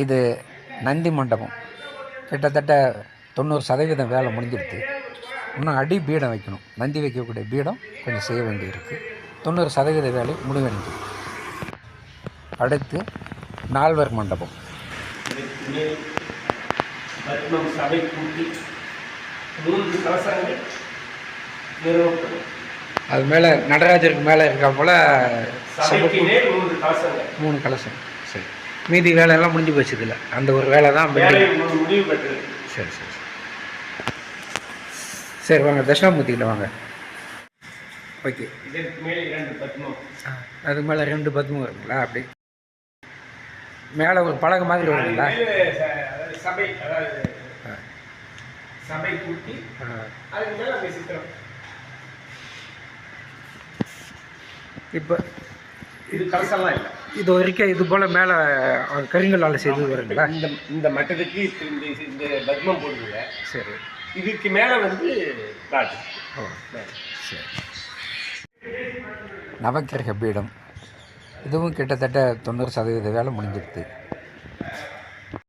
இது நந்தி மண்டபம். கிட்டத்தட்ட 90% வேலை முடிஞ்சிடுது. இன்னும் அடி பீடம் வைக்கணும். நந்தி வைக்கக்கூடிய பீடம் கொஞ்சம் செய்ய வேண்டியிருக்கு. 90% வேலை முடிவடைஞ்சு. அடுத்து நால்வர் மண்டபம். அது மேலே நடராஜருக்கு மேலே இருக்கா போல் 3 கலசம். சரி, மீதி வேலையெல்லாம் முடிஞ்சு போச்சு. இதில் அந்த ஒரு வேலை தான் முடிவு பெற்றது. சரி சரி சரி, வாங்க தட்சிணாமூர்த்திக்கிட்ட வாங்க. ஓகே, அது மேலே 2 பத்மம் இருக்குங்களா? அப்படி மேலே ஒரு பலகை மாதிரி வருங்களா? சபை கூட்டி அதுக்கு மேலே அந்த சித்திரம். இப்போ இது கலசெல்லாம் இல்லை. இது வரைக்கும் இது போல் மேலே கரிங்கல்லால் செய்து வருங்களா? இந்த மட்டத்துக்கு இந்த பத்மம் போடுங்க. சரி, இதுக்கு மேலே வந்து ராஜ். ஓ சரி. நவக்கிரக பீடம் இதுவும் கிட்டத்தட்ட 90% வேலை முடிஞ்சிருது.